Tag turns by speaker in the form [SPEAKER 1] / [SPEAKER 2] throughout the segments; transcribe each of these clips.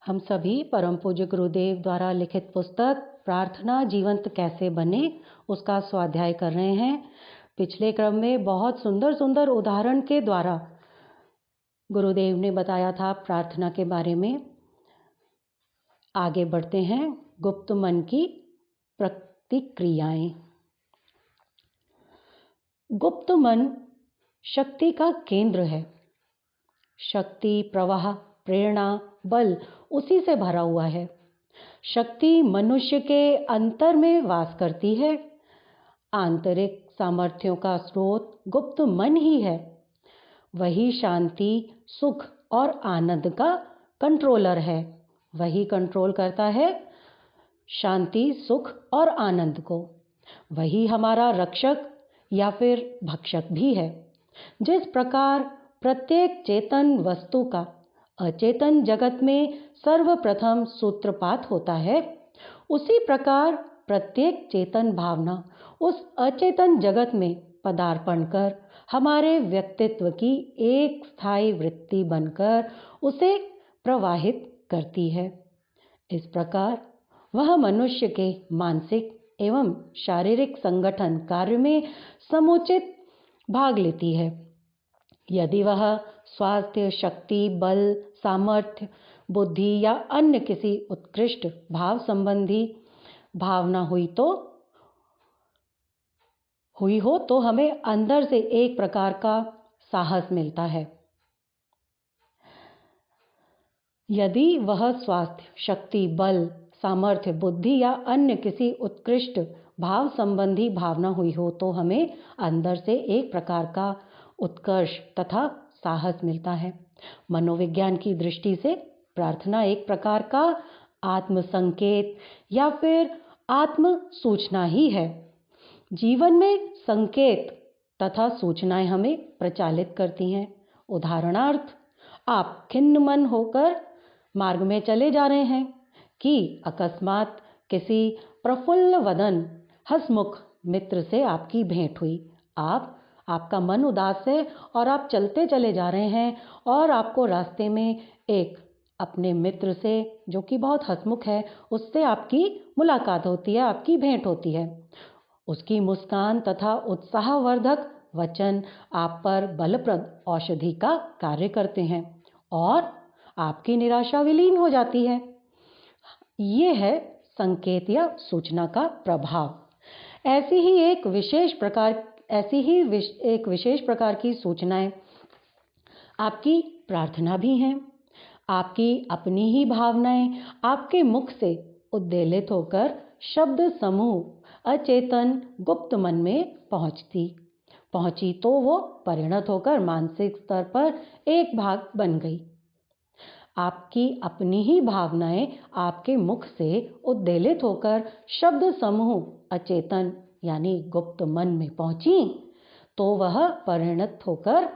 [SPEAKER 1] हम सभी परम पूज्य गुरुदेव द्वारा लिखित पुस्तक प्रार्थना जीवंत कैसे बने उसका स्वाध्याय कर रहे हैं। पिछले क्रम में बहुत सुंदर सुंदर उदाहरण के द्वारा गुरुदेव ने बताया था प्रार्थना के बारे में। आगे बढ़ते हैं। गुप्त मन की प्रतिक्रियाएं। गुप्त मन शक्ति का केंद्र है। शक्ति, प्रवाह, प्रेरणा, बल उसी से भरा हुआ है। शक्ति मनुष्य के अंतर में वास करती है। आंतरिक सामर्थ्यों का स्रोत गुप्त मन ही है। वही शांति, सुख और आनंद का कंट्रोलर है। वही कंट्रोल करता है शांति, सुख और आनंद को। वही हमारा रक्षक या फिर भक्षक भी है। जिस प्रकार प्रत्येक चेतन वस्तु का अचेतन जगत में सर्वप्रथम सूत्रपात होता है, उसी प्रकार प्रत्येक चेतन भावना उस अचेतन जगत में पदार्पण कर हमारे व्यक्तित्व की एक स्थायी वृत्ति बनकर उसे प्रवाहित करती है। इस प्रकार वह मनुष्य के मानसिक एवं शारीरिक संगठन कार्य में समुचित भाग लेती है। यदि वह स्वास्थ्य, शक्ति, बल, सामर्थ्य, बुद्धि या अन्य किसी उत्कृष्ट भाव संबंधी भावना हुई हो तो हमें अंदर से एक प्रकार का साहस मिलता है। यदि वह स्वास्थ्य, शक्ति, बल, सामर्थ्य, बुद्धि या अन्य किसी उत्कृष्ट भाव संबंधी भावना हुई हो तो हमें अंदर से एक प्रकार का उत्कर्ष तथा साहस मिलता है। मनोविज्ञान की दृष्टि से प्रार्थना एक प्रकार का आत्म संकेत या फिर आत्म सूचना ही है। जीवन में संकेत तथा सूचनाएं हमें प्रचालित करती हैं। उदाहरणार्थ, आप खिन्न मन होकर मार्ग में चले जा रहे हैं कि अकस्मात किसी प्रफुल्ल वदन हंसमुख मित्र से आपकी भेंट हुई। आपका मन उदास है और आप चलते चले जा रहे हैं और आपको रास्ते में एक अपने मित्र से जो कि बहुत हंसमुख है उससे आपकी मुलाकात होती है, आपकी भेंट होती है। उसकी मुस्कान तथा उत्साहवर्धक वचन आप पर बलप्रद औषधि का कार्य करते हैं और आपकी निराशा विलीन हो जाती है। ये है संकेत या सूचना का प्रभाव। ऐसी ही एक विशेष प्रकार की सूचनाएं आपकी प्रार्थना भी हैं। आपकी अपनी ही भावनाएं आपके मुख से उद्वेलित होकर शब्द समूह अचेतन गुप्त मन में पहुंची तो वो परिणत होकर मानसिक स्तर पर एक भाग बन गई। आपकी अपनी ही भावनाएं आपके मुख से उद्वेलित होकर शब्द समूह अचेतन यानी गुप्त मन में पहुंची तो वह परिणत होकर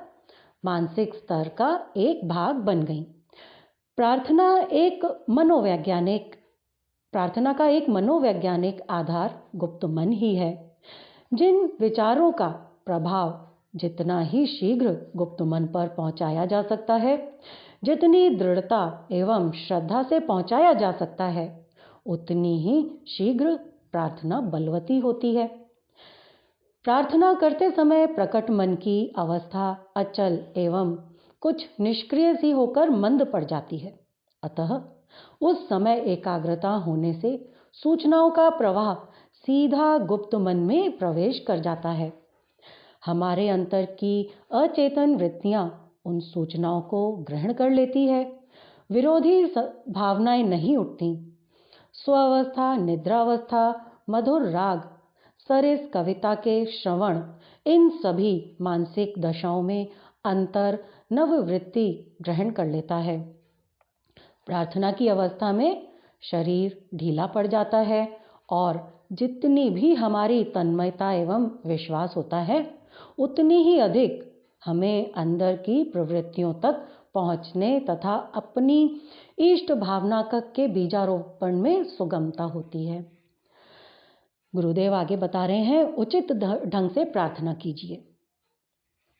[SPEAKER 1] मानसिक स्तर का एक भाग बन गई। प्रार्थना का एक मनोवैज्ञानिक आधार गुप्त मन ही है। जिन विचारों का प्रभाव जितना ही शीघ्र गुप्त मन पर पहुंचाया जा सकता है, जितनी दृढ़ता एवं श्रद्धा से पहुंचाया जा सकता है, उतनी ही शीघ्र प्रार्थना बलवती होती है। प्रार्थना करते समय प्रकट मन की अवस्था अचल एवं कुछ निष्क्रिय सी होकर मंद पड़ जाती है। अतः उस समय एकाग्रता होने से सूचनाओं का प्रवाह सीधा गुप्त मन में प्रवेश कर जाता है। हमारे अंतर की अचेतन वृत्तियां उन सूचनाओं को ग्रहण कर लेती है। विरोधी भावनाएं नहीं उठती। स्वावस्था, निद्रावस्था, मधुर राग, सरिस कविता के श्रवण, इन सभी मानसिक दशाओं में अंतर नववृत्ति ग्रहण कर लेता है। प्रार्थना की अवस्था में शरीर ढीला पड़ जाता है और जितनी भी हमारी तन्मयता एवं विश्वास होता है, उतनी ही अधिक हमें अंदर की प्रवृत्तियों तक पहुंचने तथा अपनी इष्ट भावना के बीजारोपण में सुगमता होती है। गुरुदेव आगे बता रहे हैं, उचित ढंग से प्रार्थना कीजिए।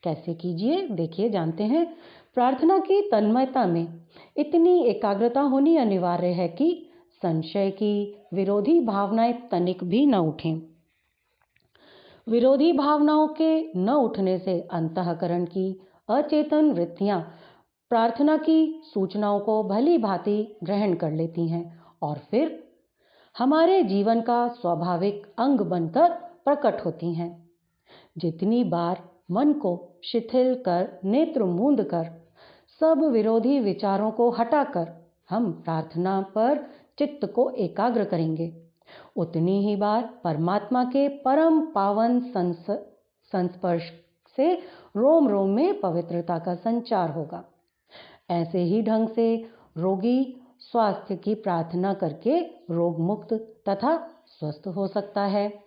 [SPEAKER 1] कैसे कीजिए, देखिए, जानते हैं। प्रार्थना की तन्मयता में इतनी एकाग्रता होनी अनिवार्य है कि संशय की विरोधी भावनाएं तनिक भी न उठें। विरोधी भावनाओं के न उठने से अंतःकरण की अचेतन वृत्तियां प्रार्थना की सूचनाओं को भली भांति ग्रहण कर लेती हैं और फिर हमारे जीवन का स्वाभाविक अंग बनकर प्रकट होती हैं। जितनी बार मन को शिथिल कर, नेत्र मूंद कर, सब विरोधी विचारों को हटाकर हम प्रार्थना पर चित्त को एकाग्र करेंगे, उतनी ही बार परमात्मा के परम पावन संस्पर्श से रोम रोम में पवित्रता का संचार होगा। ऐसे ही ढंग से रोगी स्वास्थ्य की प्रार्थना करके रोग मुक्त तथा स्वस्थ हो सकता है।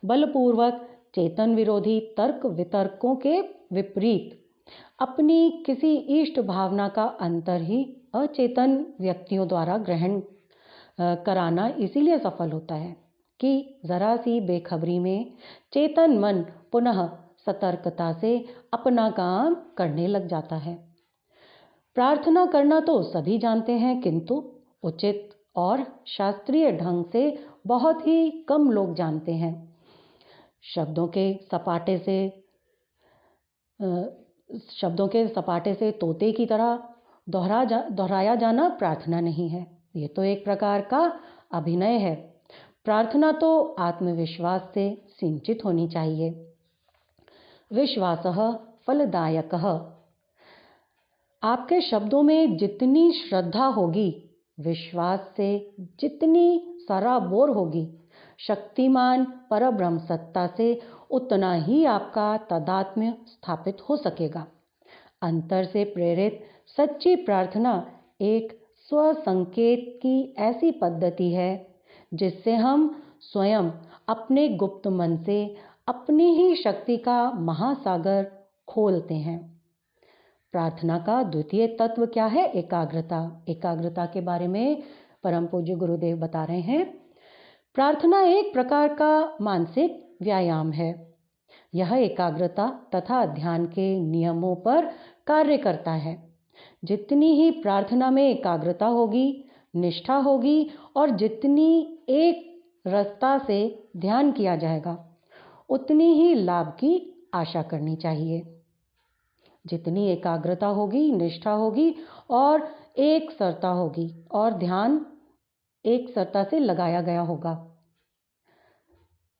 [SPEAKER 1] बलपूर्वक चेतन विरोधी तर्क वितर्कों के विपरीत अपनी किसी इष्ट भावना का अंतर ही अचेतन व्यक्तियों द्वारा ग्रहण कराना इसीलिए सफल होता है कि जरा सी बेखबरी में चेतन मन पुनः सतर्कता से अपना काम करने लग जाता है। प्रार्थना करना तो सभी जानते हैं, किंतु उचित और शास्त्रीय ढंग से बहुत ही कम लोग जानते हैं। शब्दों के सपाटे से तोते की तरह दोहराया जाना प्रार्थना नहीं है, ये तो एक प्रकार का अभिनय है। प्रार्थना तो आत्मविश्वास से सिंचित होनी चाहिए। विश्वासः फलदायकः। आपके शब्दों में जितनी श्रद्धा होगी, विश्वास से जितनी सराबोर होगी, शक्तिमान परब्रह्म सत्ता से उतना ही आपका तादात्म्य स्थापित हो सकेगा। अंतर से प्रेरित सच्ची प्रार्थना एक स्वसंकेत की ऐसी पद्धति है जिससे हम स्वयं अपने गुप्त मन से अपनी ही शक्ति का महासागर खोलते हैं। प्रार्थना का द्वितीय तत्व क्या है? एकाग्रता। एकाग्रता के बारे में परम पूज्य गुरुदेव बता रहे हैं। प्रार्थना एक प्रकार का मानसिक व्यायाम है। यह एकाग्रता तथा ध्यान के नियमों पर कार्य करता है। जितनी ही प्रार्थना में एकाग्रता होगी, निष्ठा होगी और जितनी एक रसता से ध्यान किया जाएगा, उतनी ही लाभ की आशा करनी चाहिए। जितनी एकाग्रता होगी, निष्ठा होगी और एक सरता होगी और ध्यान एक सरता से लगाया गया होगा,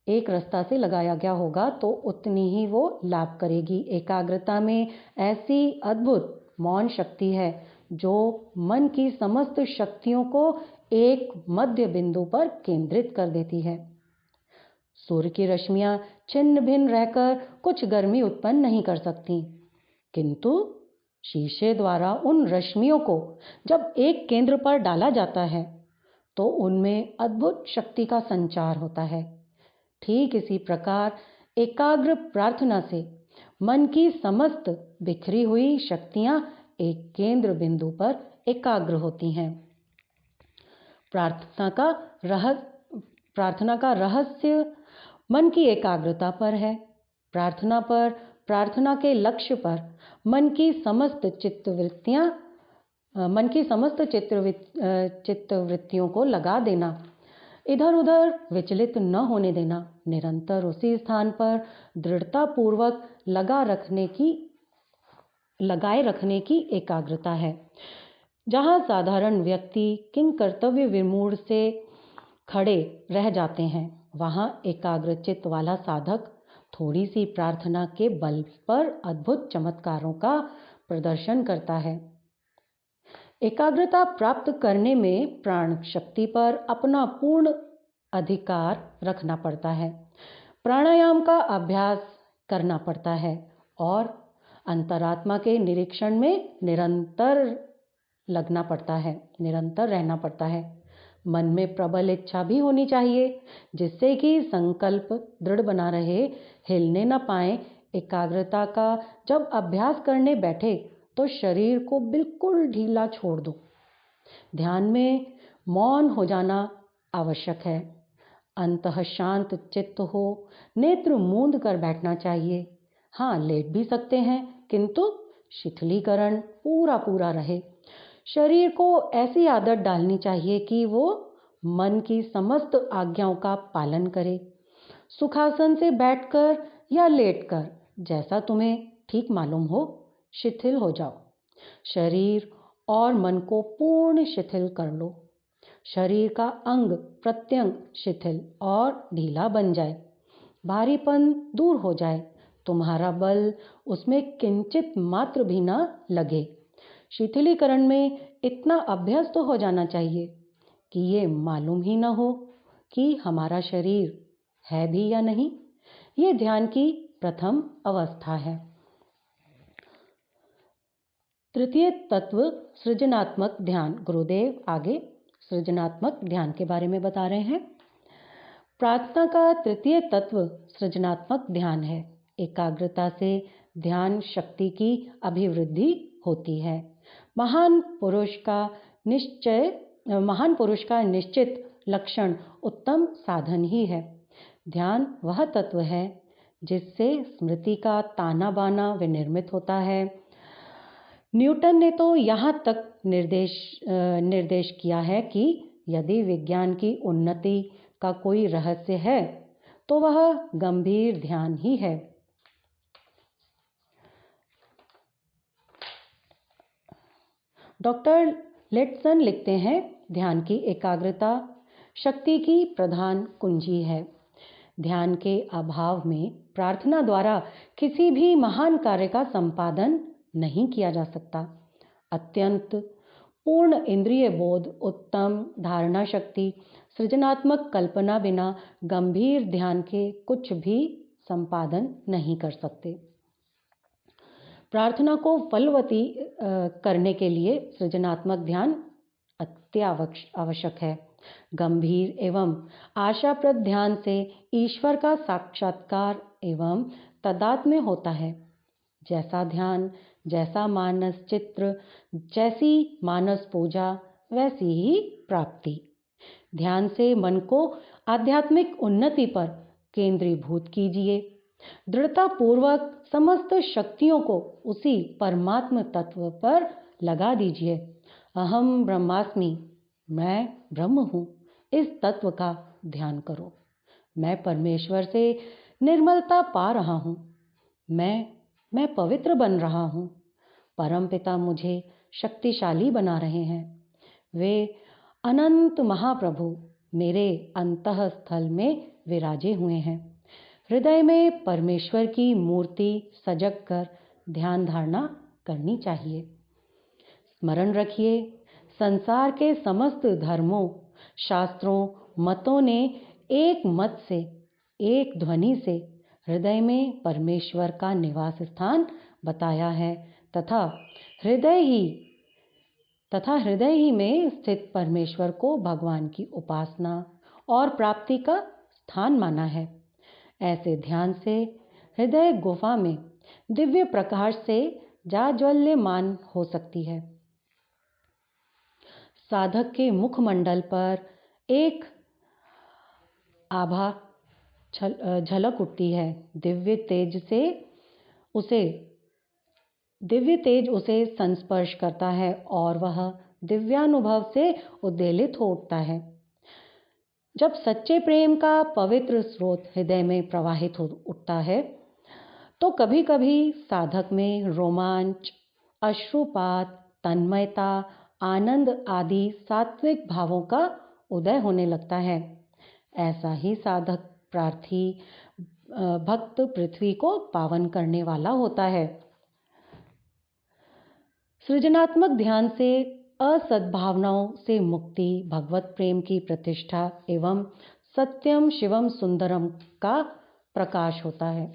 [SPEAKER 1] एक रास्ता से लगाया गया होगा, तो उतनी ही वो लाभ करेगी। एकाग्रता में ऐसी अद्भुत मौन शक्ति है जो मन की समस्त शक्तियों को एक मध्य बिंदु पर केंद्रित कर देती है। सूर्य की रश्मियां छिन्न भिन्न रहकर कुछ गर्मी उत्पन्न नहीं कर सकती, किंतु शीशे द्वारा उन रश्मियों को जब एक केंद्र पर डाला जाता है तो उनमें अद्भुत शक्ति का संचार होता है। ठीक इसी प्रकार एकाग्र प्रार्थना से मन की समस्त बिखरी हुई शक्तियां एक केंद्र बिंदु पर एकाग्र होती हैं। प्रार्थना का रहस्य मन की एकाग्रता पर है। प्रार्थना के लक्ष्य पर मन की समस्त चित्तवृत्तियों को लगा देना, इधर उधर विचलित न होने देना, निरंतर उसी स्थान पर दृढ़ता पूर्वक लगाए रखने की एकाग्रता है। जहाँ साधारण व्यक्ति किंग कर्तव्य विमूढ़ से खड़े रह जाते हैं, वहाँ एकाग्र चित्त वाला साधक थोड़ी सी प्रार्थना के बल पर अद्भुत चमत्कारों का प्रदर्शन करता है। एकाग्रता प्राप्त करने में प्राण शक्ति पर अपना पूर्ण अधिकार रखना पड़ता है। प्राणायाम का अभ्यास करना पड़ता है और अंतरात्मा के निरीक्षण में निरंतर रहना पड़ता है। मन में प्रबल इच्छा भी होनी चाहिए, जिससे कि संकल्प दृढ़ बना रहे, हिलने न पाए। एकाग्रता का जब अभ्यास करने बैठे तो शरीर को बिल्कुल ढीला छोड़ दो। ध्यान में मौन हो जाना आवश्यक है। अंतः शांत चित्त हो, नेत्र मूंद कर बैठना चाहिए। हाँ, लेट भी सकते हैं, किंतु शिथिलीकरण पूरा पूरा रहे। शरीर को ऐसी आदत डालनी चाहिए कि वो मन की समस्त आज्ञाओं का पालन करे। सुखासन से बैठकर या लेटकर, जैसा तुम्हें ठीक मालूम हो, शिथिल हो जाओ। शरीर और मन को पूर्ण शिथिल कर लो। शरीर का अंग प्रत्यंग शिथिल और ढीला बन जाए, भारीपन दूर हो जाए, तुम्हारा बल उसमें किंचित मात्र भी न लगे। शिथिलीकरण में इतना अभ्यस्त हो जाना चाहिए कि ये मालूम ही न हो कि हमारा शरीर है भी या नहीं। ये ध्यान की प्रथम अवस्था है। तृतीय तत्व सृजनात्मक ध्यान। गुरुदेव आगे सृजनात्मक ध्यान के बारे में बता रहे हैं। प्रार्थना का तृतीय तत्व सृजनात्मक ध्यान है। एकाग्रता से ध्यान शक्ति की अभिवृद्धि होती है। महान पुरुष का निश्चित लक्षण उत्तम साधन ही है। ध्यान वह तत्व है जिससे स्मृति का ताना बाना विनिर्मित होता है। न्यूटन ने तो यहाँ तक निर्देश किया है कि यदि विज्ञान की उन्नति का कोई रहस्य है तो वह गंभीर ध्यान ही है। डॉक्टर लेटसन लिखते हैं, ध्यान की एकाग्रता शक्ति की प्रधान कुंजी है। ध्यान के अभाव में प्रार्थना द्वारा किसी भी महान कार्य का संपादन नहीं किया जा सकता। अत्यंत पूर्ण इंद्रिय बोध, उत्तम धारणा शक्ति, सृजनात्मक कल्पना बिना गंभीर ध्यान के कुछ भी संपादन नहीं कर सकते। प्रार्थना को फलवती करने के लिए सृजनात्मक ध्यान अत्यावश्यक है। गंभीर एवं आशाप्रद ध्यान से ईश्वर का साक्षात्कार एवं तादात्म्य होता है। जैसा ध्यान, जैसा मानस चित्र, जैसी मानस पूजा, वैसी ही प्राप्ति। ध्यान से मन को आध्यात्मिक उन्नति पर केंद्रीभूत कीजिए। दृढ़ता पूर्वक समस्त शक्तियों को उसी परमात्म तत्व पर लगा दीजिए। अहम ब्रह्मास्मि, मैं ब्रह्म हूँ, इस तत्व का ध्यान करो। मैं परमेश्वर से निर्मलता पा रहा हूँ। मैं पवित्र बन रहा हूँ। परमपिता मुझे शक्तिशाली बना रहे हैं। वे अनंत महाप्रभु मेरे अंतःस्थल में विराजे हुए हैं। हृदय में परमेश्वर की मूर्ति सजग कर ध्यान धारणा करनी चाहिए। स्मरण रखिए, संसार के समस्त धर्मों, शास्त्रों, मतों ने एक मत से, एक ध्वनि से हृदय में परमेश्वर का निवास स्थान बताया है तथा हृदय ही में स्थित परमेश्वर को भगवान की उपासना और प्राप्ति का स्थान माना है। ऐसे ध्यान से हृदय गुफा में दिव्य प्रकाश से जाज्वल्यमान हो सकती है। साधक के मुखमंडल पर एक आभा झलक उठती है। दिव्य तेज उसे संस्पर्श करता है और वह दिव्यानुभव से उद्वेलित हो उठता है। जब सच्चे प्रेम का पवित्र स्रोत हृदय में प्रवाहित हो उठता है तो कभी कभी साधक में रोमांच, अश्रुपात, तन्मयता, आनंद आदि सात्विक भावों का उदय होने लगता है। ऐसा ही साधक प्रार्थी भक्त पृथ्वी को पावन करने वाला होता है। सृजनात्मक ध्यान से असद्भावनाओं से मुक्ति, भगवत प्रेम की प्रतिष्ठा एवं सत्यम शिवम सुंदरम का प्रकाश होता है।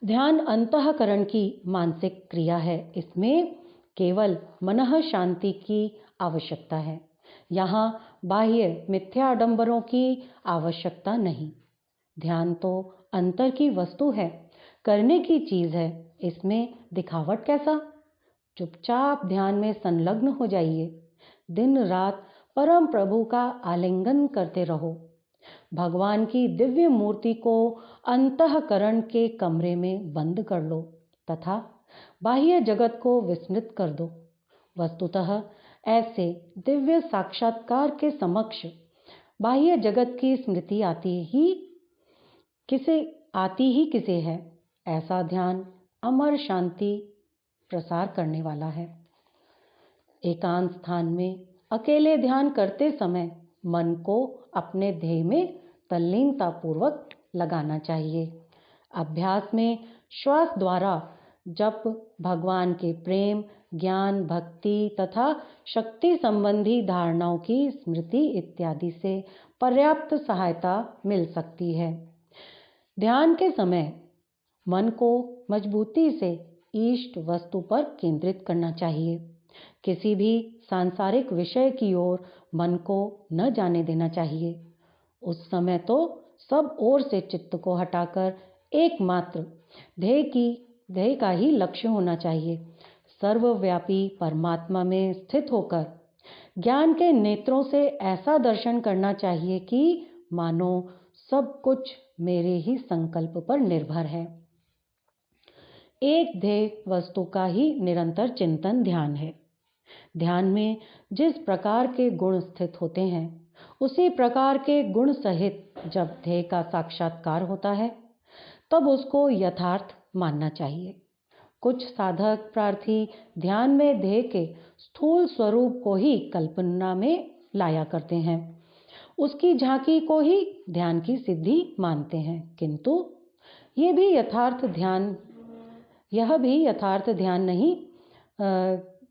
[SPEAKER 1] ध्यान अंतःकरण की मानसिक क्रिया है। इसमें केवल मनः शांति की आवश्यकता है। यहाँ बाह्य मिथ्या आडंबरों की आवश्यकता नहीं। ध्यान तो अंतर की वस्तु है, करने की चीज है। इसमें दिखावट कैसा? चुपचाप ध्यान में संलग्न हो जाइए। दिन रात परम प्रभु का आलिंगन करते रहो। भगवान की दिव्य मूर्ति को अंतःकरण के कमरे में बंद कर लो। तथा बाह्य जगत को विस्मृत कर दो। वस्तुतः ऐसे दिव्य साक्षात्कार के समक्ष बाह्य जगत की स्मृति आती ही किसे है। ऐसा ध्यान अमर शांति प्रसार करने वाला है। एकांत स्थान में अकेले ध्यान करते समय मन को अपने ध्येय में तल्लीनता पूर्वक लगाना चाहिए। अभ्यास में श्वास द्वारा जप भगवान के प्रेम, ज्ञान, भक्ति तथा शक्ति संबंधी धारणाओं की स्मृति इत्यादि से पर्याप्त सहायता मिल सकती है। ध्यान के समय मन को मजबूती से इष्ट वस्तु पर केंद्रित करना चाहिए। किसी भी सांसारिक विषय की ओर मन को न जाने देना चाहिए। उस समय तो सब ओर से चित्त को हटाकर एकमात्र ध्येय का ही लक्ष्य होना चाहिए। सर्वव्यापी परमात्मा में स्थित होकर ज्ञान के नेत्रों से ऐसा दर्शन करना चाहिए कि मानो सब कुछ मेरे ही संकल्प पर निर्भर है। एक ध्येय वस्तु का ही निरंतर चिंतन ध्यान है। ध्यान में जिस प्रकार के गुण स्थित होते हैं, उसी प्रकार के गुण सहित जब ध्येय का साक्षात्कार होता है, तब उसको यथार्थ मानना चाहिए। कुछ साधक प्रार्थी ध्यान में ध्येय के स्थूल स्वरूप को ही कल्पना में लाया करते हैं, उसकी झांकी को ही ध्यान की सिद्धि मानते हैं, किंतु यह भी यथार्थ ध्यान नहीं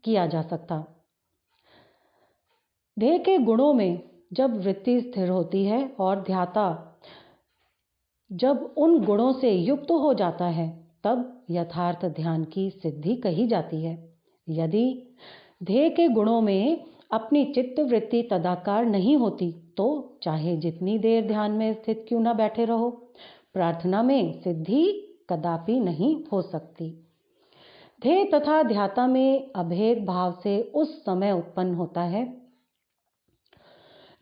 [SPEAKER 1] किया जा सकता। ध्येय के गुणों में जब वृत्ति स्थिर होती है और ध्याता जब उन गुणों से युक्त हो जाता है, तब यथार्थ ध्यान की सिद्धि कही जाती है। यदि ध्येय के गुणों में अपनी चित्त वृत्ति तदाकार नहीं होती, तो चाहे जितनी देर ध्यान में स्थित क्यों न बैठे रहो, प्रार्थना में सिद्धि कदापि नहीं हो सकती। ध्येय तथा ध्याता में अभेद भाव से उस समय उत्पन्न होता है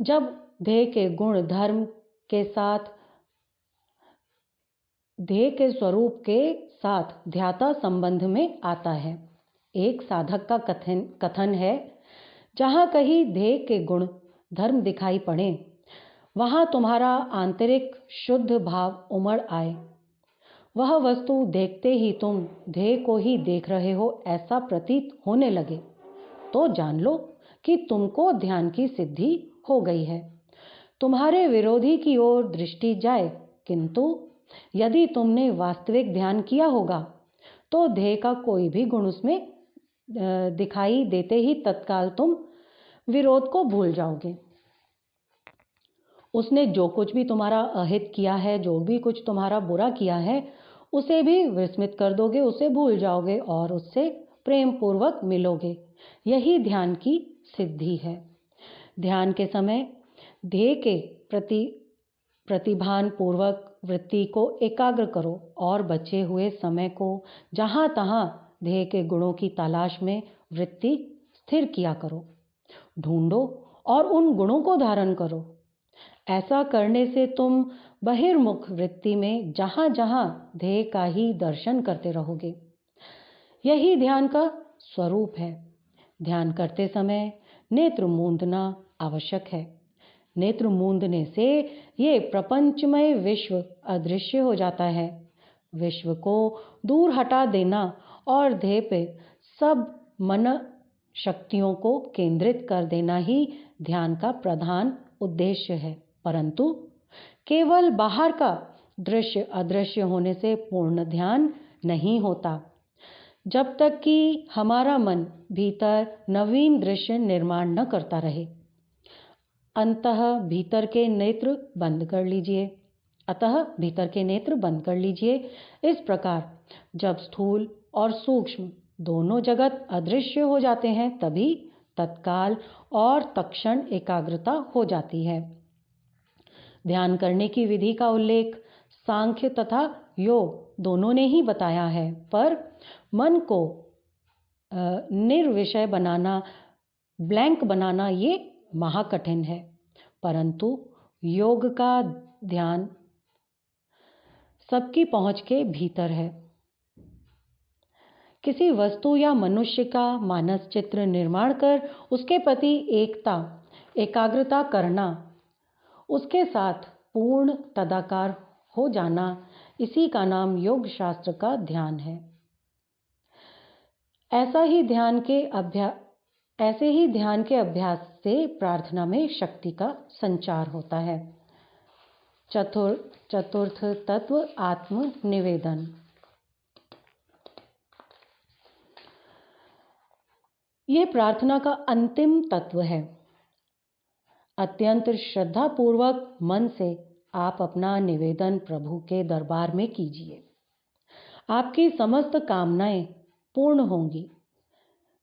[SPEAKER 1] जब ध्येय के गुण धर्म के साथ ध्येय के स्वरूप के साथ ध्याता संबंध में आता है। एक साधक का कथन है, जहाँ कहीं ध्येय के गुण धर्म दिखाई पड़े, वहाँ तुम्हारा आंतरिक शुद्ध भाव उमड़ आए। वह वस्तु देखते ही तुम ध्येय को ही देख रहे हो ऐसा प्रतीत होने लगे, तो जान लो कि तुमको ध्यान की सिद्धि हो गई है। तुम्हारे विरोधी की ओर दृष्टि जाए, किंतु यदि तुमने वास्तविक ध्यान किया होगा, तो ध्येय का कोई भी गुण उसमें दिखाई देते ही तत्काल तुम विरोध को भूल जाओगे। उसने जो कुछ भी तुम्हारा अहित किया है, जो भी कुछ तुम्हारा बुरा किया है, उसे भी विस्मित कर दोगे, उसे भूल जाओगे और उससे प्रेम पूर्वक मिलोगे। यही ध्यान की सिद्धि है। ध्यान के समय ध्येय के प्रति प्रतिभान पूर्वक वृत्ति को एकाग्र करो और बचे हुए समय को जहाँ तहाँ ध्येय के गुणों की तलाश में वृत्ति स्थिर किया करो। ढूंढो और उन गुणों को धारण करो। ऐसा करने से तुम बहिर्मुख वृत्ति में जहाँ जहाँ ध्येय का ही दर्शन करते रहोगे। यही ध्यान का स्वरूप है। ध्यान करते समय नेत्र मूंदना आवश्यक है। नेत्र मूंदने से ये प्रपंचमय विश्व अदृश्य हो जाता है। विश्व को दूर हटा देना और ध्येय पे सब मन शक्तियों को केंद्रित कर देना ही ध्यान का प्रधान उद्देश्य है। परंतु केवल बाहर का दृश्य अदृश्य होने से पूर्ण ध्यान नहीं होता। जब तक कि हमारा मन भीतर नवीन दृश्य निर्माण न करता रहे। अतः भीतर के नेत्र बंद कर लीजिए। इस प्रकार जब स्थूल और सूक्ष्म दोनों जगत अदृश्य हो जाते हैं, तभी तत्काल और तत्क्षण एकाग्रता हो जाती है। ध्यान करने की विधि का उल्लेख सांख्य तथा योग दोनों ने ही बताया है, पर मन को निर्विषय बनाना, ब्लैंक बनाना ये महाकठिन है। परंतु योग का ध्यान सबकी पहुंच के भीतर है। किसी वस्तु या मनुष्य का मानस चित्र निर्माण कर उसके प्रति एकाग्रता करना, उसके साथ पूर्ण तदाकार हो जाना, इसी का नाम योग शास्त्र का ध्यान है। ऐसे ही ध्यान के अभ्यास से प्रार्थना में शक्ति का संचार होता है। चतुर्थ तत्व आत्म निवेदन। ये प्रार्थना का अंतिम तत्व है। अत्यंत श्रद्धापूर्वक मन से आप अपना निवेदन प्रभु के दरबार में कीजिए। आपकी समस्त कामनाएं पूर्ण होंगी।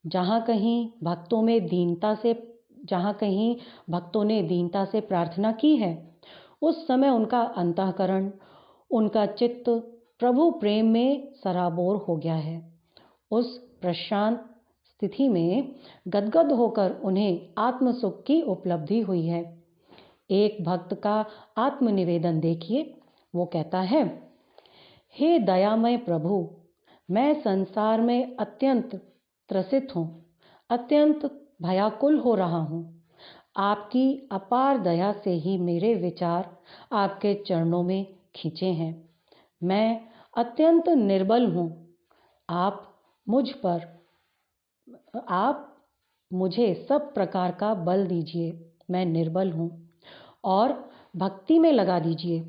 [SPEAKER 1] जहाँ कहीं भक्तों ने दीनता से प्रार्थना की है, उस समय उनका अंतःकरण, उनका चित्त प्रभु प्रेम में सराबोर हो गया है। उस प्रशांत स्थिति में गदगद होकर उन्हें आत्म सुख की उपलब्धि हुई है। एक भक्त का आत्मनिवेदन देखिए। वो कहता है, हे दयामय प्रभु, मैं संसार में अत्यंत त्रसित हूँ, अत्यंत भयाकुल हो रहा हूँ। आपकी अपार दया से ही मेरे विचार आपके चरणों में खींचे हैं। मैं अत्यंत निर्बल हूँ। आप मुझे सब प्रकार का बल दीजिए। मैं निर्बल हूँ और भक्ति में लगा दीजिए।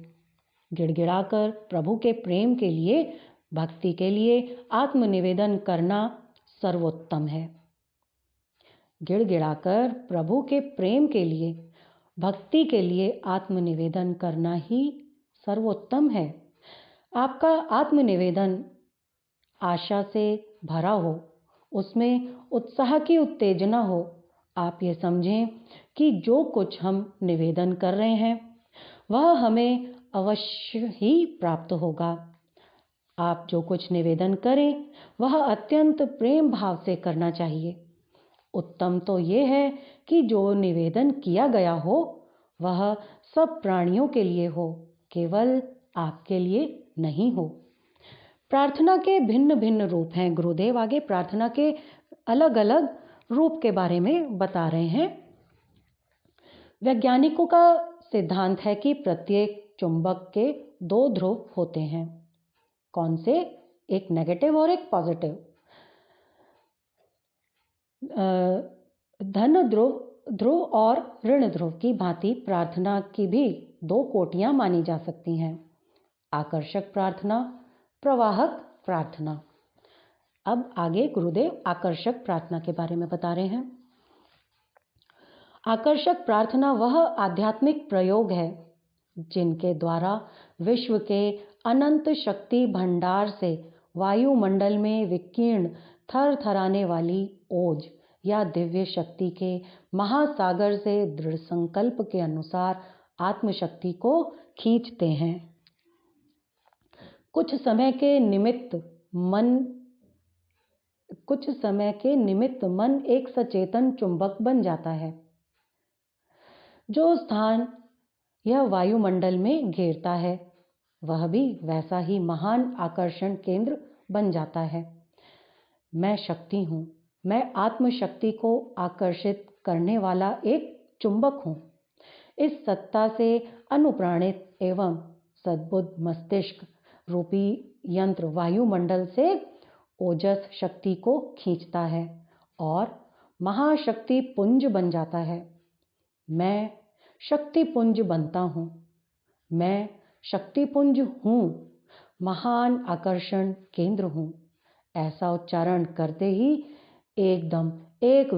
[SPEAKER 1] गिड़गिड़ाकर प्रभु के प्रेम के लिए, भक्ति के लिए आत्मनिवेदन करना सर्वोत्तम है। गिड़गिड़ाकर प्रभु के प्रेम के लिए, भक्ति के लिए आत्मनिवेदन करना ही सर्वोत्तम है। आपका आत्मनिवेदन आशा से भरा हो, उसमें उत्साह की उत्तेजना हो। आप ये समझें कि जो कुछ हम निवेदन कर रहे हैं वह हमें अवश्य ही प्राप्त होगा। आप जो कुछ निवेदन करें वह अत्यंत प्रेम भाव से करना चाहिए। उत्तम तो ये है कि जो निवेदन किया गया हो वह सब प्राणियों के लिए हो, केवल आपके लिए नहीं हो। प्रार्थना के भिन्न भिन्न रूप हैं। गुरुदेव आगे प्रार्थना के अलग अलग रूप के बारे में बता रहे हैं। वैज्ञानिकों का सिद्धांत है कि प्रत्येक चुंबक के 2 ध्रुव होते हैं। कौन से? एक नेगेटिव और एक पॉजिटिव। धन ध्रुव और ऋण ध्रुव की भांति प्रार्थना की भी 2 कोटियां मानी जा सकती हैं। आकर्षक प्रार्थना, प्रवाहक प्रार्थना। अब आगे गुरुदेव आकर्षक प्रार्थना के बारे में बता रहे हैं। आकर्षक प्रार्थना वह आध्यात्मिक प्रयोग है जिनके द्वारा विश्व के अनंत शक्ति भंडार से वायुमंडल में विकीर्ण थरथराने वाली ओज या दिव्य शक्ति के महासागर से दृढ़ संकल्प के अनुसार आत्मशक्ति को खींचते हैं। कुछ समय के निमित्त मन एक सचेतन चुंबक बन जाता है। जो स्थान यह वायुमंडल में घेरता है वह भी वैसा ही महान आकर्षण केंद्र बन जाता है। मैं शक्ति हूँ। मैं आत्मशक्ति को आकर्षित करने वाला एक चुंबक हूँ। इस सत्ता से अनुप्राणित एवं सद्बुद्ध मस्तिष्क रूपी यंत्र वायुमंडल से ओजस शक्ति को खींचता है और महाशक्ति पुंज बन जाता है। मैं शक्ति पुंज बनता हूँ। मैं शक्ति पुंज हूँ, महान आकर्षण केंद्र हूँ। ऐसा उच्चारण करते ही एकदम एक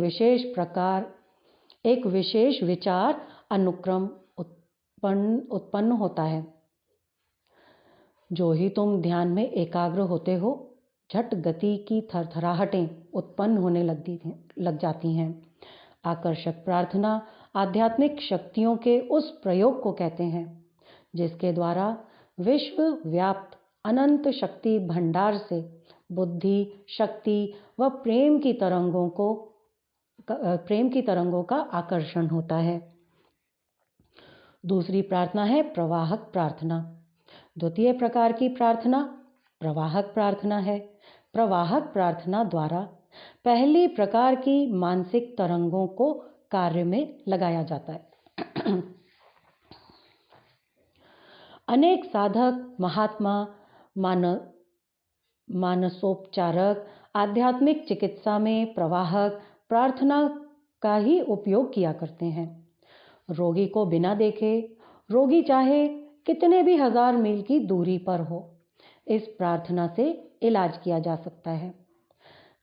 [SPEAKER 1] विशेष विचार अनुक्रम उत्पन्न होता है। जो ही तुम ध्यान में एकाग्र होते हो, झट गति की थरथराहटें उत्पन्न होने लग जाती हैं। आकर्षक प्रार्थना आध्यात्मिक शक्तियों के उस प्रयोग को कहते हैं जिसके द्वारा विश्व व्याप्त अनंत शक्ति भंडार से बुद्धि, शक्ति व प्रेम की तरंगों का आकर्षण होता है। दूसरी प्रार्थना है प्रवाहक प्रार्थना। द्वितीय प्रकार की प्रार्थना प्रवाहक प्रार्थना है। प्रवाहक प्रार्थना द्वारा पहली प्रकार की मानसिक तरंगों को कार्य में लगाया जाता है। अनेक साधक, महात्मा, मानसोपचारक आध्यात्मिक चिकित्सा में प्रवाहक प्रार्थना का ही उपयोग किया करते हैं। रोगी को बिना देखे, रोगी चाहे कितने भी हजार मील की दूरी पर हो, इस प्रार्थना से इलाज किया जा सकता है।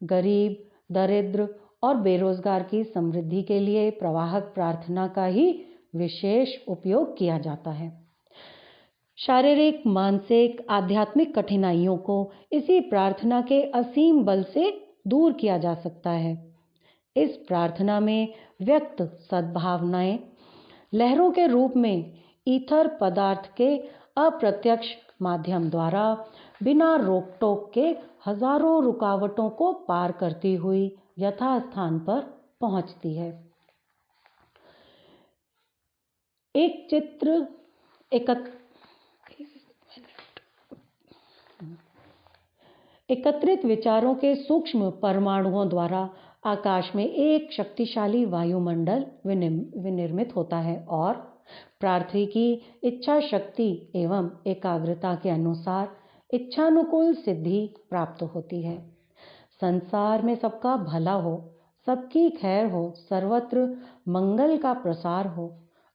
[SPEAKER 1] गरीब, दरिद्र और बेरोजगार की समृद्धि के लिए प्रवाहक प्रार्थना का ही विशेष उपयोग किया जाता है। शारीरिक, मानसिक, आध्यात्मिक कठिनाइयों को इसी प्रार्थना के असीम बल से दूर किया जा सकता है। इस प्रार्थना में व्यक्त सद्भावनाएं लहरों के रूप में ईथर पदार्थ के अप्रत्यक्ष माध्यम द्वारा बिना रोक टोक के हजारों रुकावटों को पार करती हुई यथास्थान पर पहुंचती है। एक चित्र एकत्रित विचारों के सूक्ष्म परमाणुओं द्वारा आकाश में एक शक्तिशाली वायुमंडल विनिर्मित होता है और प्रार्थी की इच्छा शक्ति एवं एकाग्रता के अनुसार इच्छानुकूल सिद्धि प्राप्त होती है। संसार में सबका भला हो, सबकी खैर हो, सर्वत्र मंगल का प्रसार हो,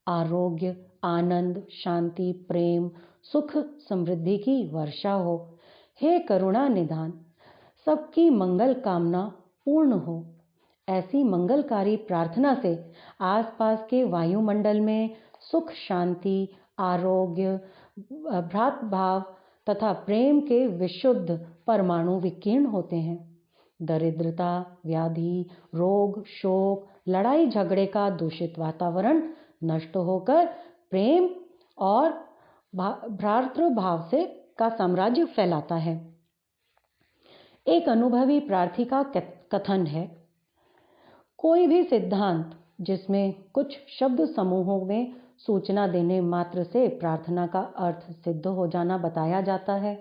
[SPEAKER 1] आरोग्य, आनंद, शांति, प्रेम, सुख, समृद्धि की वर्षा हो। हे करुणा निधान, सबकी मंगल कामना पूर्ण हो। ऐसी मंगलकारी प्रार्थना से आसपास के वायुमंडल में सुख, शांति, आरोग्य, भ्रातृभाव तथा प्रेम के विशुद्ध परमाणु विकीर्ण होते हैं। दरिद्रता, व्याधि, रोग, शोक, लड़ाई झगड़े का दूषित वातावरण नष्ट होकर प्रेम और भ्रातृभाव से का साम्राज्य फैलाता है। एक अनुभवी प्रार्थी का कथन है, कोई भी सिद्धांत जिसमें कुछ शब्द समूहों में सूचना देने मात्र से प्रार्थना का अर्थ सिद्ध हो जाना बताया जाता है,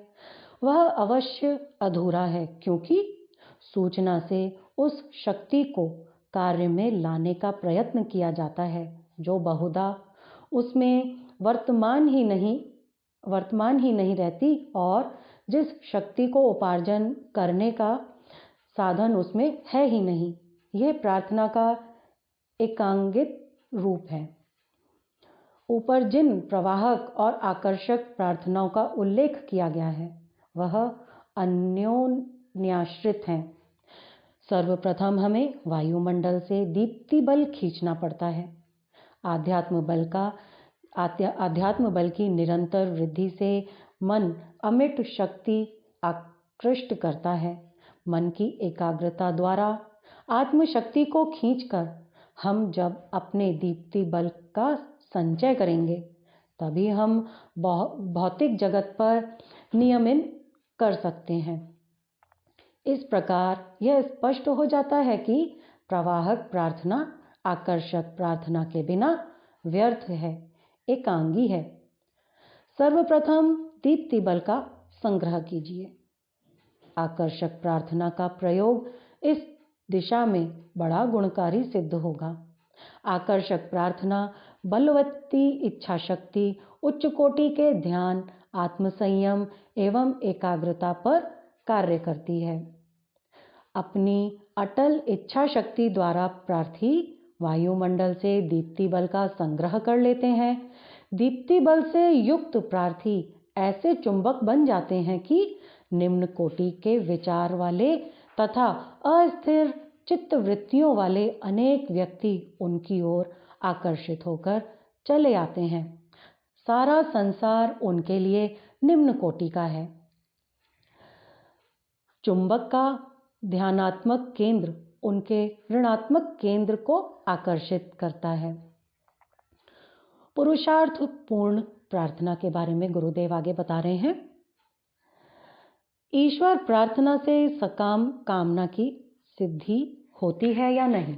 [SPEAKER 1] वह अवश्य अधूरा है, क्योंकि सूचना से उस शक्ति को कार्य में लाने का प्रयत्न किया जाता है जो बहुधा उसमें वर्तमान ही नहीं रहती और जिस शक्ति को उपार्जन करने का साधन उसमें है ही नहीं। यह प्रार्थना का एकांगित रूप है। ऊपर जिन प्रवाहक और आकर्षक प्रार्थनाओं का उल्लेख किया गया है वह अन्योन्याश्रित हैं। सर्वप्रथम हमें वायुमंडल से दीप्ति बल खींचना पड़ता है। आध्यात्म बल की निरंतर वृद्धि से मन अमिट शक्ति आकृष्ट करता है। मन की एकाग्रता द्वारा आत्मशक्ति को खींचकर हम जब अपने दीप्ति बल का संचय करेंगे तभी हम भौतिक जगत पर नियमन कर सकते हैं। इस प्रकार यह स्पष्ट हो जाता है कि प्रवाहक प्रार्थना आकर्षक प्रार्थना के बिना व्यर्थ है, एकांगी है। सर्वप्रथम दीप्ति बल का संग्रह कीजिए। आकर्षक प्रार्थना का प्रयोग इस दिशा में बड़ा गुणकारी सिद्ध होगा। आकर्षक प्रार्थना बलवती इच्छा शक्ति, उच्च कोटि के ध्यान, आत्मसंयम एवं एकाग्रता पर कार्य करती है। अपनी अटल इच्छा शक्ति द्वारा प्रार्थी वायुमंडल से दीप्ति बल का संग्रह कर लेते हैं। दीप्ति बल से युक्त प्रार्थी ऐसे चुंबक बन जाते हैं कि निम्न कोटि के विचार वाले तथा अस्थिर चित्त वृत्तियों वाले अनेक व्यक्ति उनकी ओर आकर्षित होकर चले आते हैं। सारा संसार उनके लिए निम्न कोटि का है। चुंबक का ध्यानात्मक केंद्र उनके ऋणात्मक केंद्र को आकर्षित करता है। पुरुषार्थ पूर्ण प्रार्थना के बारे में गुरुदेव आगे बता रहे हैं। ईश्वर प्रार्थना से सकाम कामना की सिद्धि होती है या नहीं?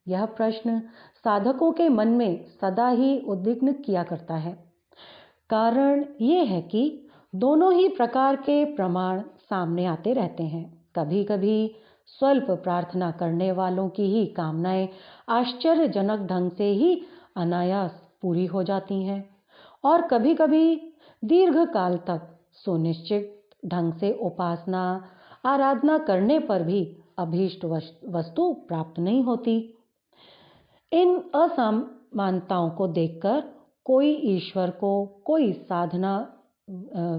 [SPEAKER 1] यह प्रश्न साधकों के मन में सदा ही उद्विग्न किया करता है। कारण ये है कि दोनों ही प्रकार के प्रमाण सामने आते रहते हैं। कभी कभी स्वल्प प्रार्थना करने वालों की ही कामनाएं आश्चर्यजनक ढंग से ही अनायास पूरी हो जाती हैं, और कभी कभी दीर्घ काल तक सुनिश्चित ढंग से उपासना आराधना करने पर भी अभीष्ट वस्तु प्राप्त नहीं होती। इन असमानताओं को देखकर कोई ईश्वर को, कोई साधना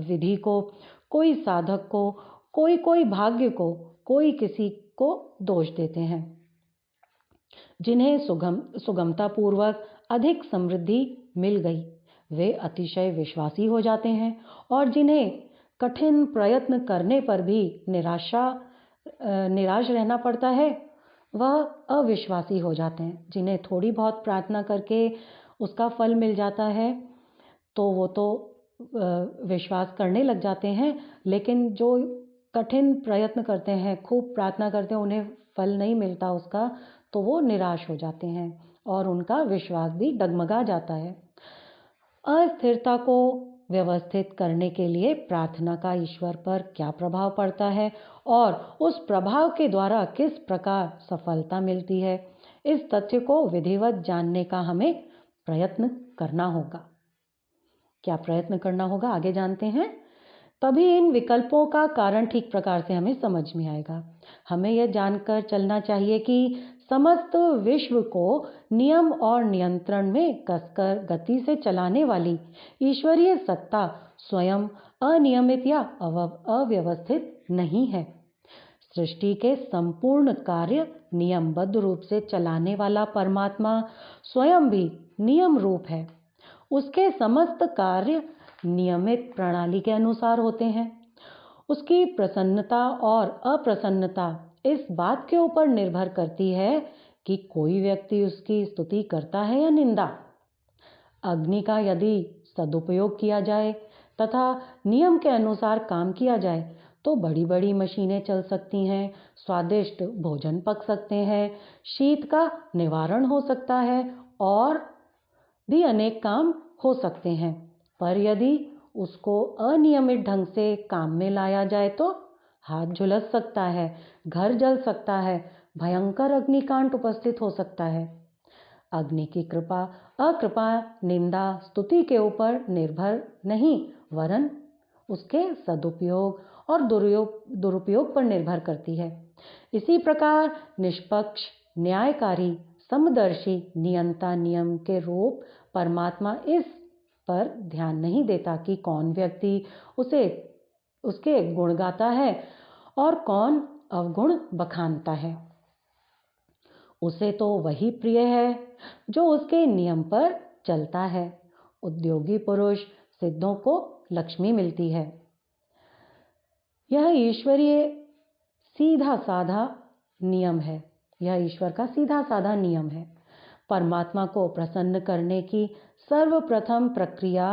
[SPEAKER 1] विधि को, कोई साधक को, कोई भाग्य को, कोई किसी को दोष देते हैं। जिन्हें सुगमता पूर्वक अधिक समृद्धि मिल गई वे अतिशय विश्वासी हो जाते हैं, और जिन्हें कठिन प्रयत्न करने पर भी निराश रहना पड़ता है वह अविश्वासी हो जाते हैं। जिन्हें थोड़ी बहुत प्रार्थना करके उसका फल मिल जाता है तो वो तो विश्वास करने लग जाते हैं, लेकिन जो कठिन प्रयत्न करते हैं, खूब प्रार्थना करते हैं, उन्हें फल नहीं मिलता उसका, तो वो निराश हो जाते हैं और उनका विश्वास भी डगमगा जाता है। अस्थिरता को व्यवस्थित करने के लिए प्रार्थना का ईश्वर पर क्या प्रभाव पड़ता है और उस प्रभाव के द्वारा किस प्रकार सफलता मिलती है, इस तथ्य को विधिवत जानने का हमें प्रयत्न करना होगा। क्या प्रयत्न करना होगा, आगे जानते हैं। तभी इन विकल्पों का कारण ठीक प्रकार से हमें समझ में आएगा। हमें यह जानकर चलना चाहिए कि समस्त विश्व को नियम और नियंत्रण में कसकर गति से चलाने वाली ईश्वरीय सत्ता स्वयं अनियमित या अव्यवस्थित नहीं है। सृष्टि के संपूर्ण कार्य नियमबद्ध रूप से चलाने वाला परमात्मा स्वयं भी नियम रूप है। उसके समस्त कार्य नियमित प्रणाली के अनुसार होते हैं। उसकी प्रसन्नता और अप्रसन्नता इस बात के ऊपर निर्भर करती है कि कोई व्यक्ति उसकी स्तुति करता है या निंदा। अग्नि का यदि सदुपयोग किया जाए तथा नियम के अनुसार काम किया जाए तो बड़ी बड़ी मशीनें चल सकती हैं, स्वादिष्ट भोजन पक सकते हैं, शीत का निवारण हो सकता है और भी अनेक काम हो सकते हैं। पर यदि उसको अनियमित ढंग से काम में लाया जाए तो हाथ झुलस सकता है, घर जल सकता है, भयंकर अग्निकांड उपस्थित हो सकता है। अग्नि की कृपा अकृपा, निंदा स्तुति के ऊपर निर्भर नहीं, वरन उसके सदुपयोग और दुरुपयोग पर निर्भर करती है। इसी प्रकार निष्पक्ष, न्यायकारी, समदर्शी, नियंता नियम के रूप परमात्मा इस पर ध्यान नहीं देता कि कौन व्यक्ति उसके गुण गाता है और कौन अवगुण बखानता है। उसे तो वही प्रिय है जो उसके नियम पर चलता है। उद्योगी पुरुष सिद्धों को लक्ष्मी मिलती है। यह ईश्वरीय सीधा साधा नियम है। यह ईश्वर का सीधा साधा नियम है। परमात्मा को प्रसन्न करने की सर्वप्रथम प्रक्रिया,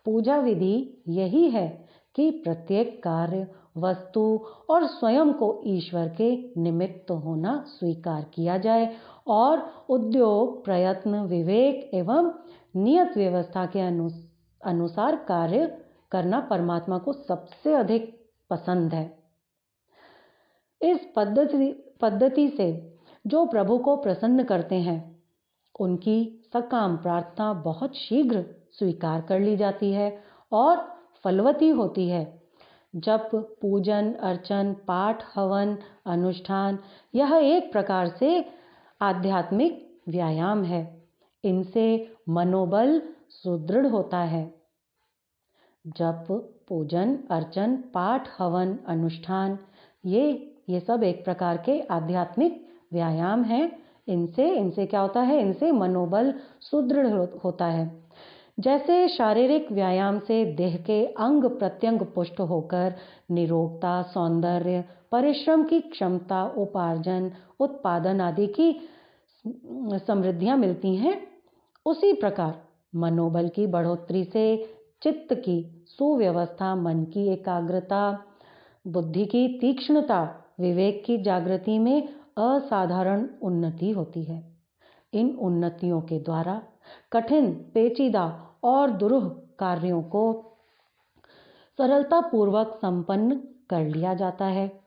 [SPEAKER 1] पूजा विधि यही है कि प्रत्येक कार्य, वस्तु और स्वयं को ईश्वर के निमित्त होना स्वीकार किया जाए और उद्योग, प्रयत्न, विवेक एवं नियत व्यवस्था के अनुसार कार्य करना परमात्मा को सबसे अधिक पसंद है। इस पद्धति से जो प्रभु को प्रसन्न करते हैं उनकी सकाम प्रार्थना बहुत शीघ्र स्वीकार कर ली जाती है और फलवती होती है। जप, पूजन, अर्चन, पाठ, हवन, अनुष्ठान यह एक प्रकार से आध्यात्मिक व्यायाम है। इनसे मनोबल सुदृढ़ होता है। जप, पूजन, अर्चन, पाठ, हवन, अनुष्ठान ये सब एक प्रकार के आध्यात्मिक व्यायाम हैं। इनसे क्या होता है? इनसे मनोबल सुदृढ़ होता है। जैसे शारीरिक व्यायाम से देह के अंग प्रत्यंग पुष्ट होकर निरोगता, सौंदर्य, परिश्रम की क्षमता, उपार्जन, उत्पादन आदि की समृद्धियां मिलती हैं, उसी प्रकार मनोबल की बढ़ोतरी से चित्त की सुव्यवस्था, मन की एकाग्रता, बुद्धि की तीक्ष्णता, विवेक की जागृति में असाधारण उन्नति होती है। इन उन्नतियों के द्वारा कठिन, पेचीदा और दुरूह कार्यों को सरलतापूर्वक संपन्न कर लिया जाता है।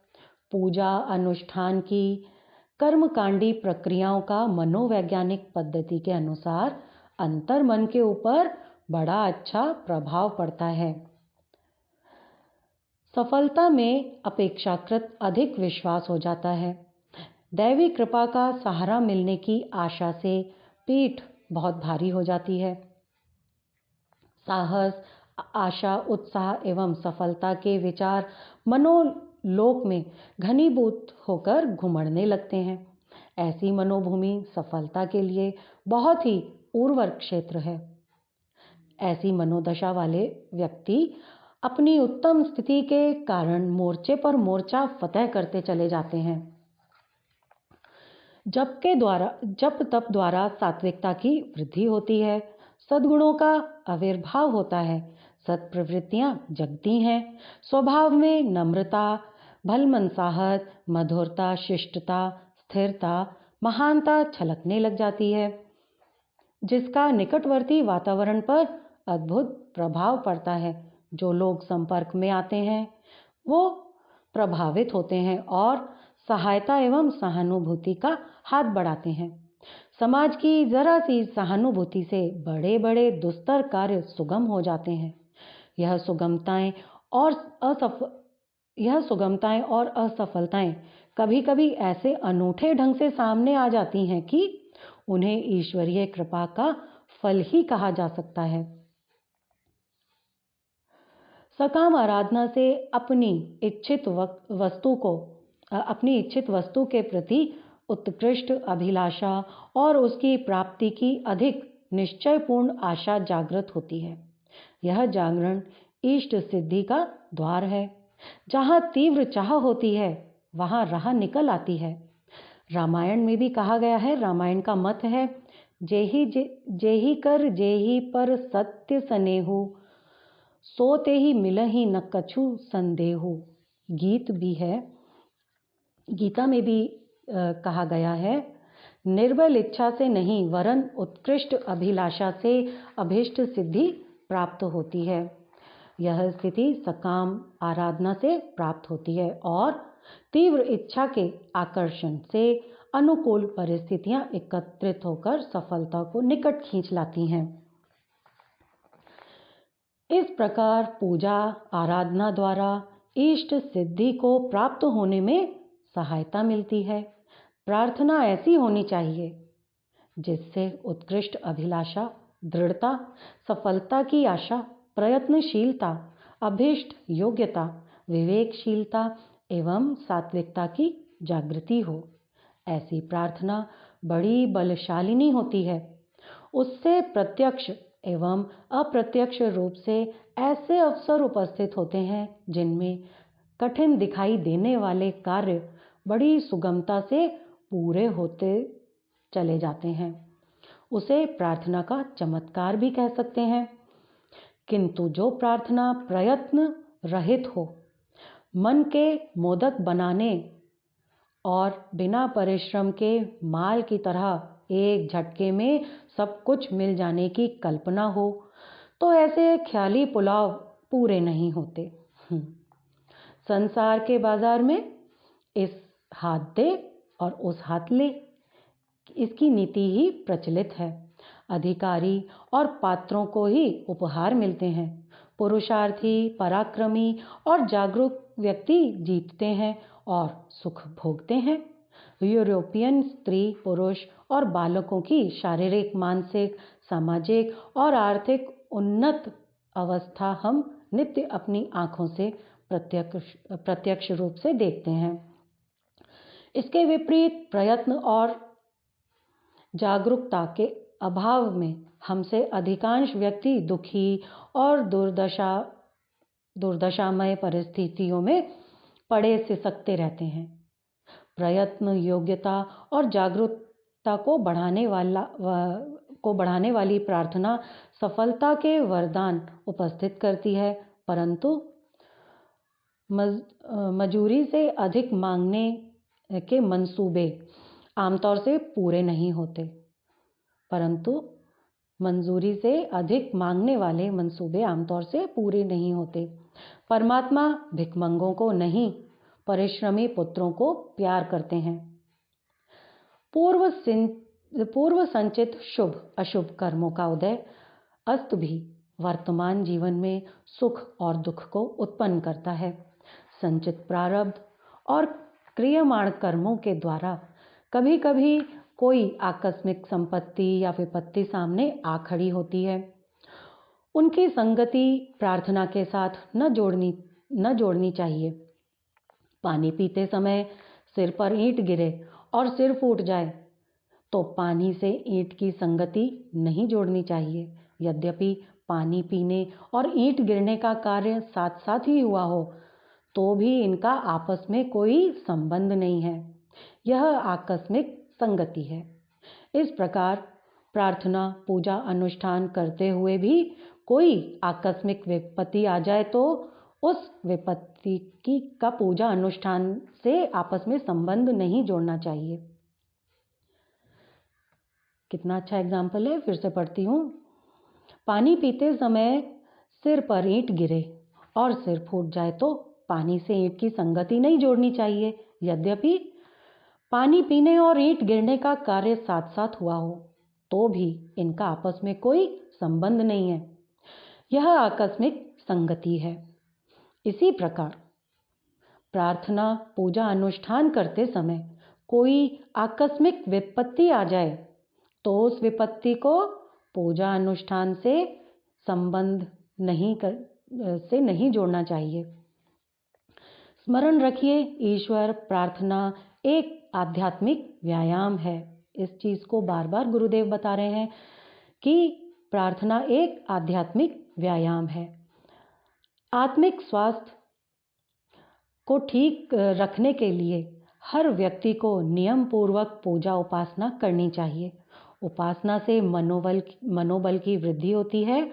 [SPEAKER 1] पूजा अनुष्ठान की कर्मकांडी प्रक्रियाओं का मनोवैज्ञानिक पद्धति के अनुसार अंतर मन के ऊपर बड़ा अच्छा प्रभाव पड़ता है। सफलता में अपेक्षाकृत अधिक विश्वास हो जाता है। दैवी कृपा का सहारा मिलने की आशा से पीठ बहुत भारी हो जाती है। साहस, आशा, उत्साह एवं सफलता के विचार मनोलोक में घनीभूत होकर घुमड़ने लगते हैं। ऐसी मनोभूमि सफलता के लिए बहुत ही उर्वर क्षेत्र है। ऐसी मनोदशा वाले व्यक्ति अपनी उत्तम स्थिति के कारण मोर्चे पर मोर्चा फतह करते चले जाते हैं। जप तप द्वारा सात्विकता की वृद्धि होती है, सद्गुणों का आविर्भाव होता है, सत्प्रवृत्तियां जगती हैं, स्वभाव में नम्रता, भलमनसाहत, मधुरता, शिष्टता, स्थिरता, महानता छलकने लग जाती है, जिसका निकटवर्ती वातावरण पर अद्भुत प्रभाव पड़ता है। जो लोग संपर्क में आते हैं वो प्रभावित होते हैं और सहायता एवं सहानुभूति का हाथ बढ़ाते हैं। समाज की जरा सी सहानुभूति से बड़े बड़े दुस्तर कार्य सुगम हो जाते हैं। यह सुगमताएं और असफलताएं कभी कभी ऐसे अनूठे ढंग से सामने आ जाती हैं कि उन्हें ईश्वरीय कृपा का फल ही कहा जा सकता है। सकाम आराधना से अपनी इच्छित वस्तु के प्रति उत्कृष्ट अभिलाषा और उसकी प्राप्ति की अधिक निश्चयपूर्ण आशा जागृत होती है। यह जागरण इष्ट सिद्धि का द्वार है। जहाँ तीव्र चाह होती है वहाँ राह निकल आती है। रामायण में भी कहा गया है, रामायण का मत है, जेहि कर जेहि पर सत्य सनेहु, सोते ही मिलहि न कछु संदेहु। गीत भी है, गीता में भी कहा गया है, निर्बल इच्छा से नहीं वरन उत्कृष्ट अभिलाषा से अभीष्ट सिद्धि प्राप्त होती है। यह स्थिति सकाम आराधना से प्राप्त होती है और तीव्र इच्छा के आकर्षण से अनुकूल परिस्थितियां एकत्रित होकर सफलता को निकट खींच लाती हैं। इस प्रकार पूजा आराधना द्वारा इष्ट सिद्धि को प्राप्त होने में सहायता मिलती है। प्रार्थना ऐसी होनी चाहिए जिससे उत्कृष्ट अभिलाषा, दृढ़ता, सफलता की आशा, प्रयत्नशीलता, अभीष्ट योग्यता, विवेकशीलता एवं सात्विकता की जागृति हो। ऐसी प्रार्थना बड़ी बलशालिनी होती है। उससे प्रत्यक्ष एवं अप्रत्यक्ष रूप से ऐसे अवसर उपस्थित होते हैं जिनमें कठिन दिखाई देने वाले कार्य बड़ी सुगमता से पूरे होते चले जाते हैं। उसे प्रार्थना का चमत्कार भी कह सकते हैं। किंतु जो प्रार्थना प्रयत्न रहित हो, मन के मोदक बनाने और बिना परिश्रम के माल की तरह एक झटके में सब कुछ मिल जाने की कल्पना हो, तो ऐसे ख्याली पुलाव पूरे नहीं होते। संसार के बाजार में इस हाथ दे और उस हाथ ले, इसकी नीति ही प्रचलित है। अधिकारी और पात्रों को ही उपहार मिलते हैं। पुरुषार्थी, पराक्रमी और जागरूक व्यक्ति जीतते हैं और सुख भोगते हैं। यूरोपियन स्त्री, पुरुष और बालकों की शारीरिक, मानसिक, सामाजिक और आर्थिक उन्नत अवस्था हम नित्य अपनी आंखों से प्रत्यक्ष रूप से देखते हैं। इसके विपरीत प्रयत्न और जागरूकता के अभाव में हमसे अधिकांश व्यक्ति दुखी और दुर्दशामय परिस्थितियों में पड़े सिसकते रहते हैं। प्रयत्न, योग्यता और जागरूकता को बढ़ाने वाली प्रार्थना सफलता के वरदान उपस्थित करती है, परंतु मजूरी से अधिक मांगने के मंसूबे आमतौर से पूरे नहीं होते। परंतु मंजूरी से अधिक मांगने वाले मंसूबे आमतौर से पूरे नहीं होते। परमात्मा भिखमंगों को नहीं, परिश्रमी पुत्रों को प्यार करते हैं। पूर्व संचित शुभ अशुभ कर्मों का उदय अस्त भी वर्तमान जीवन में सुख और दुख को उत्पन्न करता है। संचित प्रारब्ध और क्रियमाण कर्मों के द्वारा कभी कभी कोई आकस्मिक संपत्ति या विपत्ति सामने आ खड़ी होती है। उनकी संगति प्रार्थना के साथ न जोड़नी चाहिए। पानी पीते समय सिर पर ईंट गिरे और सिर फूट जाए तो पानी से ईंट की संगति नहीं जोड़नी चाहिए। यद्यपि पानी पीने और ईंट गिरने का कार्य साथ साथ ही हुआ हो तो भी इनका आपस में कोई संबंध नहीं है, यह आकस्मिक संगति है। इस प्रकार प्रार्थना पूजा अनुष्ठान करते हुए भी कोई आकस्मिक विपत्ति आ जाए तो उस विपत्ति का पूजा अनुष्ठान से आपस में संबंध नहीं जोड़ना चाहिए। कितना अच्छा एग्जाम्पल है, फिर से पढ़ती हूँ। पानी पीते समय सिर पर ईंट गिरे और सिर फूट जाए तो पानी से ईंट की संगति नहीं जोड़नी चाहिए। यद्यपि पानी पीने और ईंट गिरने का कार्य साथ साथ हुआ हो तो भी इनका आपस में कोई संबंध नहीं है, यह आकस्मिक संगति है। इसी प्रकार प्रार्थना पूजा अनुष्ठान करते समय कोई आकस्मिक विपत्ति आ जाए तो उस विपत्ति को पूजा अनुष्ठान से संबंध नहीं जोड़ना चाहिए। स्मरण रखिए, ईश्वर प्रार्थना एक आध्यात्मिक व्यायाम है। इस चीज को बार बार गुरुदेव बता रहे हैं कि प्रार्थना एक आध्यात्मिक व्यायाम है। आत्मिक स्वास्थ्य को ठीक रखने के लिए हर व्यक्ति को नियम पूर्वक पूजा उपासना करनी चाहिए। उपासना से मनोबल की वृद्धि होती है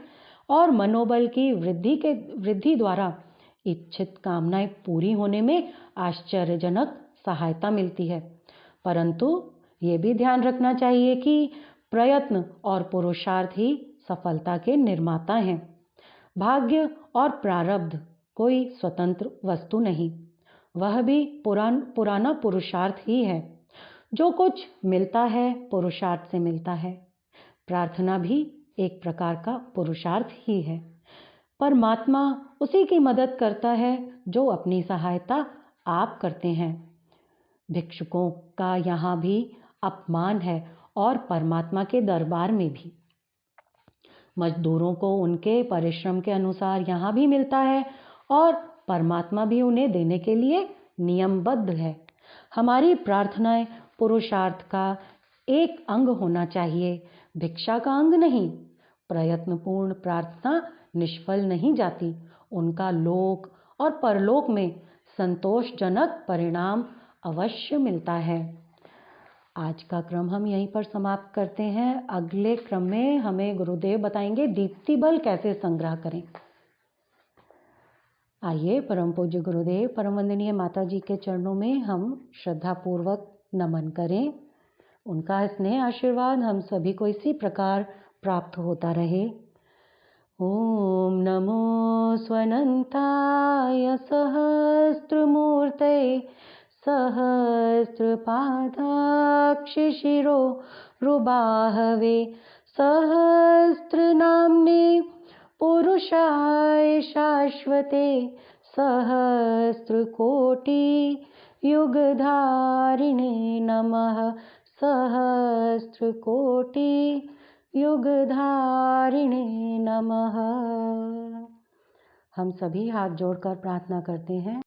[SPEAKER 1] और मनोबल की वृद्धि द्वारा इच्छित कामनाएं पूरी होने में आश्चर्यजनक सहायता मिलती है। परंतु ये भी ध्यान रखना चाहिए कि प्रयत्न और पुरुषार्थ ही सफलता के निर्माता हैं। भाग्य और प्रारब्ध कोई स्वतंत्र वस्तु नहीं, वह भी पुराना पुरुषार्थ ही है। जो कुछ मिलता है पुरुषार्थ से मिलता है। प्रार्थना भी एक प्रकार का पुरुषार्थ ही है। परमात्मा उसी की मदद करता है जो अपनी सहायता आप करते हैं। भिक्षुकों का यहाँ भी अपमान है और परमात्मा के दरबार में भी। मजदूरों को उनके परिश्रम के अनुसार यहाँ भी मिलता है और परमात्मा भी उन्हें देने के लिए नियमबद्ध है। हमारी प्रार्थनाएं पुरुषार्थ का एक अंग होना चाहिए, भिक्षा का अंग नहीं। प्रयत्नपूर्ण प्रार्थना निष्फल नहीं जाती, उनका लोक और परलोक में संतोषजनक परिणाम अवश्य मिलता है। आज का क्रम हम यहीं पर समाप्त करते हैं। अगले क्रम में हमें गुरुदेव बताएंगे दीप्ति बल कैसे संग्रह करें। आइए परम पूज्य गुरुदेव परम वंदनीय माता जी के चरणों में हम श्रद्धा पूर्वक नमन करें। उनका स्नेह आशीर्वाद हम सभी को इसी प्रकार प्राप्त होता रहे। ओम नमो स्वनंताय सहस्त्रमूर्तये सहस्रपादाक्षिशिरो रुबाहवे सहस्रनाम्ने पुरुषाय शाश्वते सहस्रकोटि युगधारिणे नमः सहस्रकोटि युगधारिणे नमः। हम सभी हाथ जोड़कर प्रार्थना करते हैं।